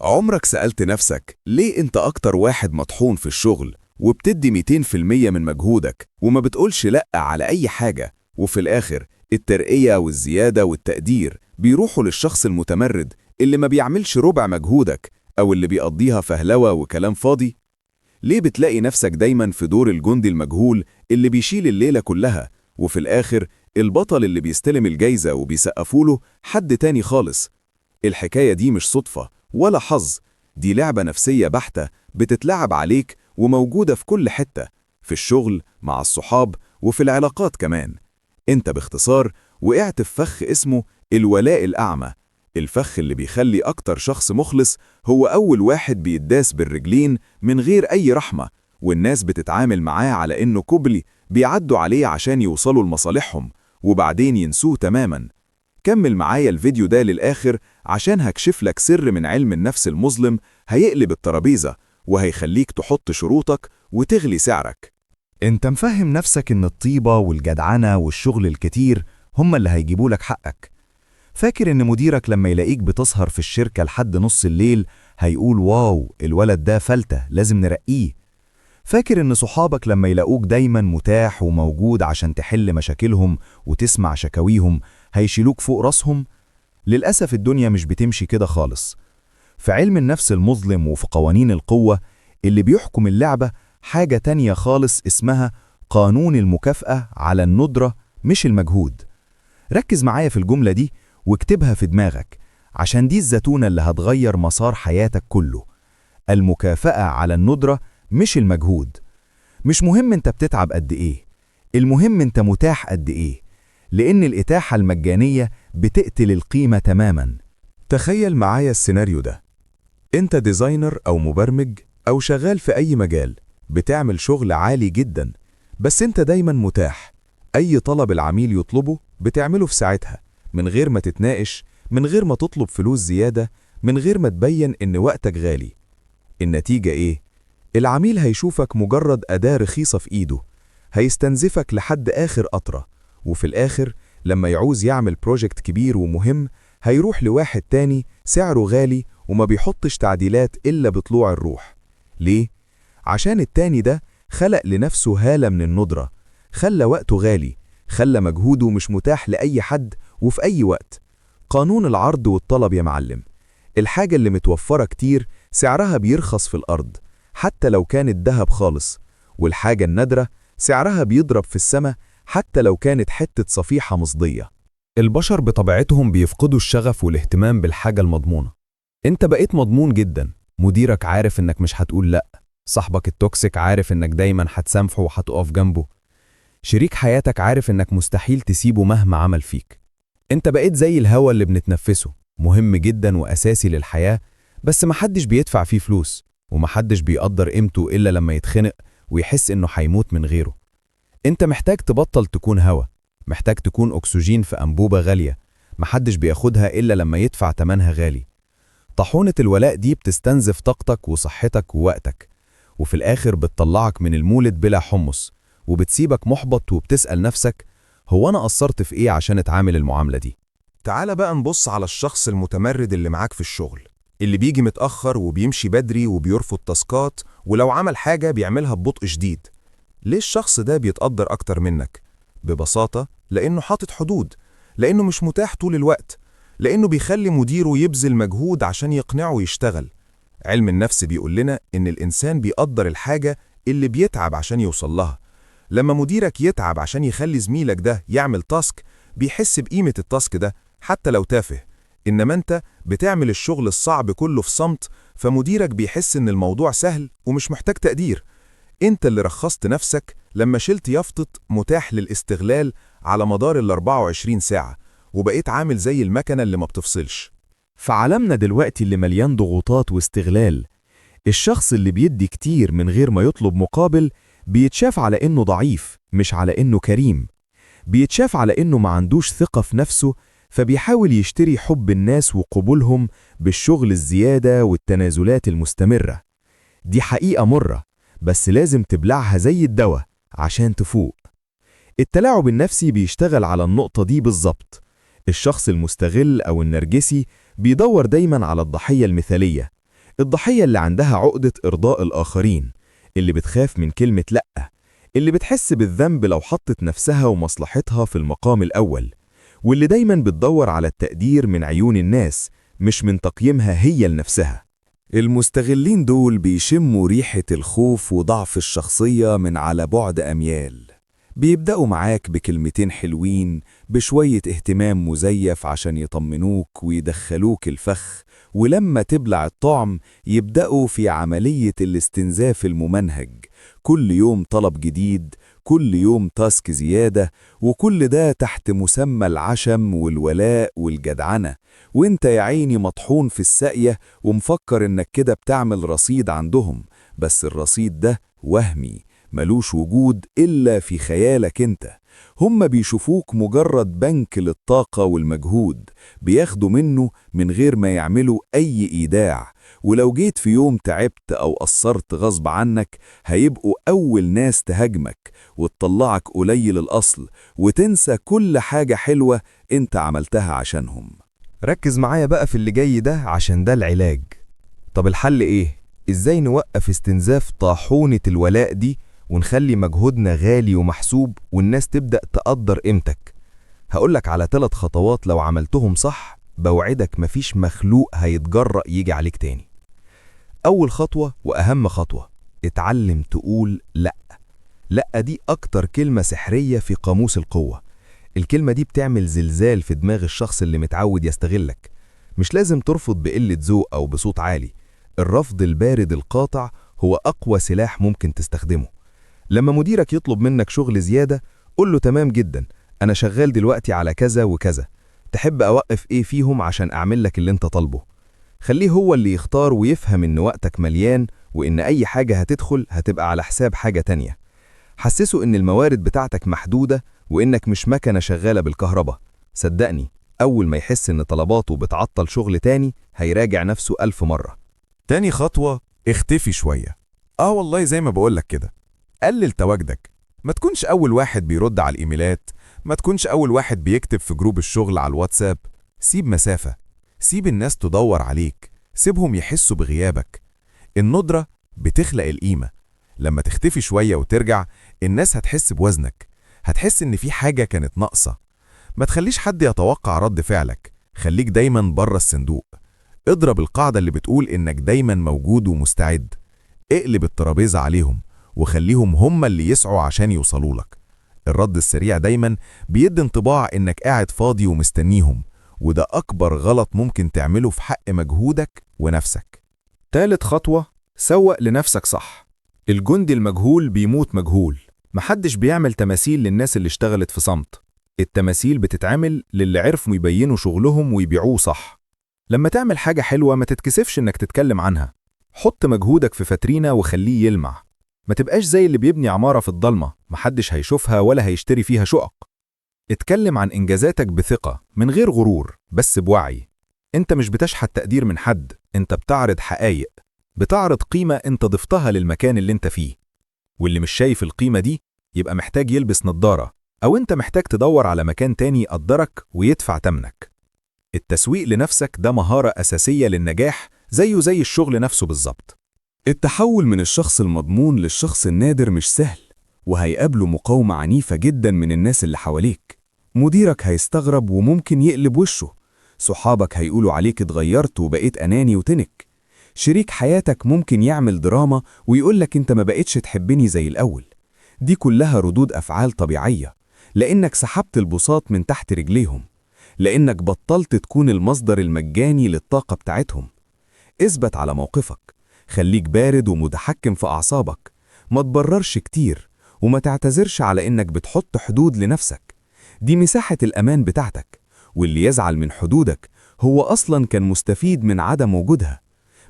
عمرك سألت نفسك ليه انت اكتر واحد مطحون في الشغل وبتدي 200% من مجهودك وما بتقولش لأ على اي حاجة، وفي الاخر الترقية والزيادة والتقدير بيروحوا للشخص المتمرد اللي ما بيعملش ربع مجهودك او اللي بيقضيها فهلوة وكلام فاضي؟ ليه بتلاقي نفسك دايما في دور الجندي المجهول اللي بيشيل الليلة كلها، وفي الاخر البطل اللي بيستلم الجايزة وبيسقفوله حد تاني خالص؟ الحكاية دي مش صدفة ولا حظ، دي لعبة نفسية بحتة بتتلعب عليك وموجودة في كل حتة، في الشغل، مع الصحاب، وفي العلاقات كمان. انت باختصار وقعت في فخ اسمه الولاء الأعمى، الفخ اللي بيخلي أكتر شخص مخلص هو أول واحد بيداس بالرجلين من غير أي رحمة، والناس بتتعامل معاه على إنه كوبلي بيعدوا عليه عشان يوصلوا لمصالحهم وبعدين ينسوه تماماً. كمل معايا الفيديو ده للآخر عشان هكشف لك سر من علم النفس المظلم هيقلب الترابيزة وهيخليك تحط شروطك وتغلي سعرك. انت مفهم نفسك ان الطيبة والجدعنة والشغل الكتير هم اللي هيجيبوا لك حقك. فاكر ان مديرك لما يلاقيك بتسهر في الشركة لحد نص الليل هيقول واو الولد ده فلتة لازم نرقيه. فاكر ان صحابك لما يلاقوك دايما متاح وموجود عشان تحل مشاكلهم وتسمع شكاويهم هيشيلوك فوق راسهم. للأسف الدنيا مش بتمشي كده خالص. في علم النفس المظلم وفي قوانين القوة اللي بيحكم اللعبة حاجة تانية خالص اسمها قانون المكافأة على الندرة مش المجهود. ركز معايا في الجملة دي واكتبها في دماغك عشان دي الزتونة اللي هتغير مسار حياتك كله. المكافأة على الندرة مش المجهود. مش مهم انت بتتعب قد ايه، المهم انت متاح قد ايه، لأن الإتاحة المجانية بتقتل القيمة تماماً. تخيل معايا السيناريو ده، انت ديزاينر أو مبرمج أو شغال في أي مجال، بتعمل شغل عالي جدا، بس انت دايما متاح، أي طلب العميل يطلبه بتعمله في ساعتها، من غير ما تتناقش، من غير ما تطلب فلوس زيادة، من غير ما تبين إن وقتك غالي. النتيجة إيه؟ العميل هيشوفك مجرد أداة رخيصة في إيده، هيستنزفك لحد آخر قطرة، وفي الآخر لما يعوز يعمل بروجكت كبير ومهم هيروح لواحد تاني سعره غالي وما بيحطش تعديلات إلا بطلوع الروح. ليه؟ عشان التاني ده خلق لنفسه هالة من الندرة، خلى وقته غالي، خلى مجهوده مش متاح لأي حد وفي أي وقت. قانون العرض والطلب يا معلم، الحاجة اللي متوفرة كتير سعرها بيرخص في الأرض حتى لو كانت ذهب خالص، والحاجة النادرة سعرها بيضرب في السماء حتى لو كانت حتة صفيحة مصدية. البشر بطبيعتهم بيفقدوا الشغف والاهتمام بالحاجة المضمونة. انت بقيت مضمون جدا، مديرك عارف انك مش هتقول لأ، صاحبك التوكسيك عارف انك دايما هتسامحه وهتقف جنبه، شريك حياتك عارف انك مستحيل تسيبه مهما عمل فيك. انت بقيت زي الهوا اللي بنتنفسه، مهم جدا وأساسي للحياة، بس محدش بيدفع فيه فلوس، ومحدش بيقدر قيمته إلا لما يتخنق ويحس انه هيموت من غيره. انت محتاج تبطل تكون هوا، محتاج تكون أكسجين في أنبوبة غالية، محدش بياخدها إلا لما يدفع تمنها غالي. طاحونة الولاء دي بتستنزف طاقتك وصحتك ووقتك، وفي الآخر بتطلعك من المولد بلا حمص، وبتسيبك محبط وبتسأل نفسك هو أنا قصرت في إيه عشان اتعامل المعاملة دي؟ تعال بقى نبص على الشخص المتمرد اللي معاك في الشغل، اللي بيجي متأخر وبيمشي بدري وبيرفض تاسكات، ولو عمل حاجة بيعملها ببطء شديد. ليه الشخص ده بيتقدر أكتر منك؟ ببساطة لأنه حاطط حدود، لأنه مش متاح طول الوقت، لأنه بيخلي مديره يبذل مجهود عشان يقنعه يشتغل. علم النفس بيقول لنا إن الإنسان بيقدر الحاجة اللي بيتعب عشان يوصل لها. لما مديرك يتعب عشان يخلي زميلك ده يعمل تاسك بيحس بقيمة التاسك ده حتى لو تافه، إنما أنت بتعمل الشغل الصعب كله في صمت، فمديرك بيحس إن الموضوع سهل ومش محتاج تقدير. انت اللي رخصت نفسك لما شلت يافطة متاح للاستغلال على مدار ال 24 ساعة، وبقيت عامل زي المكنة اللي ما بتفصلش. في عالمنا دلوقتي اللي مليان ضغوطات واستغلال، الشخص اللي بيدي كتير من غير ما يطلب مقابل بيتشاف على إنه ضعيف مش على إنه كريم، بيتشاف على إنه ما عندوش ثقة في نفسه، فبيحاول يشتري حب الناس وقبولهم بالشغل الزيادة والتنازلات المستمرة. دي حقيقة مرة، بس لازم تبلعها زي الدواء عشان تفوق. التلاعب النفسي بيشتغل على النقطة دي بالظبط. الشخص المستغل أو النرجسي بيدور دايما على الضحية المثالية، الضحية اللي عندها عقدة إرضاء الآخرين، اللي بتخاف من كلمة لأ، اللي بتحس بالذنب لو حطت نفسها ومصلحتها في المقام الأول، واللي دايما بتدور على التقدير من عيون الناس مش من تقييمها هي لنفسها. المستغلين دول بيشموا ريحة الخوف وضعف الشخصية من على بعد أميال. بيبدأوا معاك بكلمتين حلوين، بشوية اهتمام مزيف عشان يطمنوك ويدخلوك الفخ، ولما تبلع الطعم يبدأوا في عملية الاستنزاف الممنهج. كل يوم طلب جديد، كل يوم تاسك زيادة، وكل ده تحت مسمى العشم والولاء والجدعنة، وانت يا عيني مطحون في الساقية ومفكر انك كده بتعمل رصيد عندهم. بس الرصيد ده وهمي، ملوش وجود إلا في خيالك انت. هم بيشوفوك مجرد بنك للطاقة والمجهود، بياخدوا منه من غير ما يعملوا أي إيداع. ولو جيت في يوم تعبت أو قصرت غصب عنك، هيبقوا أول ناس تهاجمك وتطلعك قليل الأصل، وتنسى كل حاجة حلوة انت عملتها عشانهم. ركز معايا بقى في اللي جاي ده عشان ده العلاج. طب الحل إيه؟ إزاي نوقف استنزاف طاحونة الولاء دي ونخلي مجهودنا غالي ومحسوب والناس تبدأ تقدر قيمتك؟ هقولك على 3 خطوات لو عملتهم صح بوعدك مفيش مخلوق هيتجرأ يجي عليك تاني. أول خطوة وأهم خطوة، اتعلم تقول لأ. لأ دي أكتر كلمة سحرية في قاموس القوة. الكلمة دي بتعمل زلزال في دماغ الشخص اللي متعود يستغلك. مش لازم ترفض بقلة ذوق أو بصوت عالي. الرفض البارد القاطع هو أقوى سلاح ممكن تستخدمه. لما مديرك يطلب منك شغل زيادة، قول له تمام جدا، أنا شغال دلوقتي على كذا وكذا، تحب أوقف إيه فيهم عشان أعمل لك اللي أنت طالبه؟ خليه هو اللي يختار ويفهم إن وقتك مليان، وإن أي حاجة هتدخل هتبقى على حساب حاجة تانية. حسسه إن الموارد بتاعتك محدودة وإنك مش مكنة شغالة بالكهرباء. صدقني، أول ما يحس إن طلباته بتعطل شغل تاني هيراجع نفسه 1000 مرة. تاني خطوة، اختفي شوية. والله زي ما بقولك كده، قلل تواجدك. ما تكونش أول واحد بيرد على الإيميلات، ما تكونش أول واحد بيكتب في جروب الشغل على الواتساب. سيب مسافة، سيب الناس تدور عليك، سيبهم يحسوا بغيابك. الندرة بتخلق القيمة. لما تختفي شوية وترجع، الناس هتحس بوزنك، هتحس إن في حاجة كانت ناقصة. ما تخليش حد يتوقع رد فعلك، خليك دايما بره الصندوق. اضرب القاعدة اللي بتقول إنك دايما موجود ومستعد. اقلب الترابيزة عليهم وخليهم هم اللي يسعوا عشان يوصلوا لك. الرد السريع دايما بيدي انطباع إنك قاعد فاضي ومستنيهم، وده أكبر غلط ممكن تعمله في حق مجهودك ونفسك. تالت خطوة، سوق لنفسك صح. الجندي المجهول بيموت مجهول. محدش بيعمل تماثيل للناس اللي اشتغلت في صمت. التماثيل بتتعمل للي عرفوا يبينوا شغلهم ويبيعوه صح. لما تعمل حاجة حلوة ما تتكسفش انك تتكلم عنها. حط مجهودك في فترينة وخليه يلمع. ما تبقاش زي اللي بيبني عمارة في الضلمة محدش هيشوفها ولا هيشتري فيها شقق. اتكلم عن إنجازاتك بثقة من غير غرور، بس بوعي. انت مش بتشحت تقدير من حد، انت بتعرض حقائق، بتعرض قيمة انت ضفتها للمكان اللي انت فيه. واللي مش شايف القيمة دي يبقى محتاج يلبس نظارة، أو انت محتاج تدور على مكان تاني يقدرك ويدفع تمنك. التسويق لنفسك ده مهارة أساسية للنجاح، زيه زي الشغل نفسه بالظبط. التحول من الشخص المضمون للشخص النادر مش سهل، وهيقابله مقاومة عنيفة جدا من الناس اللي حواليك. مديرك هيستغرب وممكن يقلب وشه، صحابك هيقولوا عليك اتغيرت وبقيت أناني وتنك، شريك حياتك ممكن يعمل دراما ويقولك انت ما بقيتش تحبني زي الأول. دي كلها ردود أفعال طبيعية، لأنك سحبت البساط من تحت رجليهم، لأنك بطلت تكون المصدر المجاني للطاقة بتاعتهم. اثبت على موقفك، خليك بارد ومتحكم في أعصابك، ما تبررش كتير، وما تعتذرش على إنك بتحط حدود لنفسك. دي مساحة الأمان بتاعتك، واللي يزعل من حدودك هو أصلاً كان مستفيد من عدم وجودها.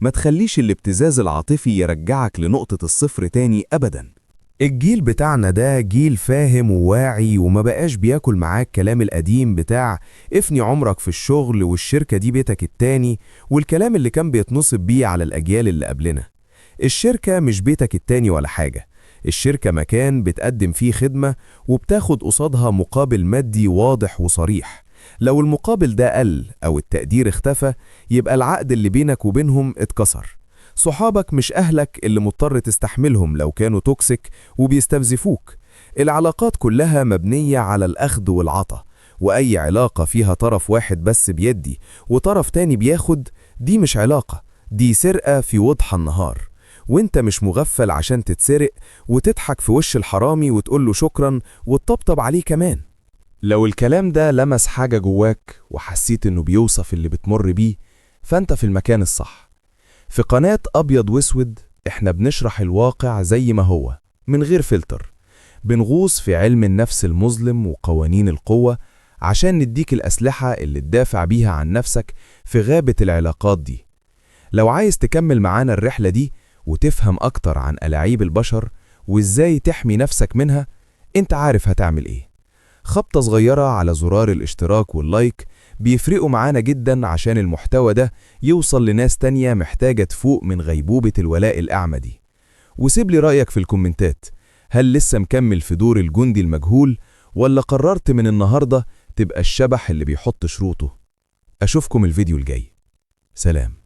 ما تخليش الابتزاز العاطفي يرجعك لنقطة الصفر تاني أبداً. الجيل بتاعنا ده جيل فاهم وواعي، وما بقاش بياكل معاك كلام القديم بتاع افني عمرك في الشغل والشركة دي بيتك التاني، والكلام اللي كان بيتنصب بيه على الأجيال اللي قبلنا. الشركة مش بيتك التاني ولا حاجة، الشركة مكان بتقدم فيه خدمة وبتاخد قصادها مقابل مادي واضح وصريح. لو المقابل ده قل أو التقدير اختفى، يبقى العقد اللي بينك وبينهم اتكسر. صحابك مش أهلك اللي مضطر تستحملهم لو كانوا توكسيك وبيستنزفوك. العلاقات كلها مبنية على الأخذ والعطا، وأي علاقة فيها طرف واحد بس بيدي وطرف تاني بياخد، دي مش علاقة، دي سرقة في وضح النهار. وانت مش مغفل عشان تتسرق وتضحك في وش الحرامي وتقوله شكرا وتطبطب عليه كمان. لو الكلام ده لمس حاجة جواك وحسيت إنه بيوصف اللي بتمر بيه، فأنت في المكان الصح. في قناة أبيض واسود إحنا بنشرح الواقع زي ما هو من غير فلتر، بنغوص في علم النفس المظلم وقوانين القوة عشان نديك الأسلحة اللي تدافع بيها عن نفسك في غابة العلاقات دي. لو عايز تكمل معانا الرحلة دي وتفهم أكتر عن ألاعيب البشر وإزاي تحمي نفسك منها، أنت عارف هتعمل إيه. خبطة صغيرة على زرار الاشتراك واللايك بيفرقوا معانا جدا عشان المحتوى ده يوصل لناس تانية محتاجة تفوق من غيبوبة الولاء الأعمى دي. وسيب لي رأيك في الكومنتات، هل لسه مكمل في دور الجندي المجهول ولا قررت من النهاردة تبقى الشبح اللي بيحط شروطه؟ أشوفكم الفيديو الجاي. سلام.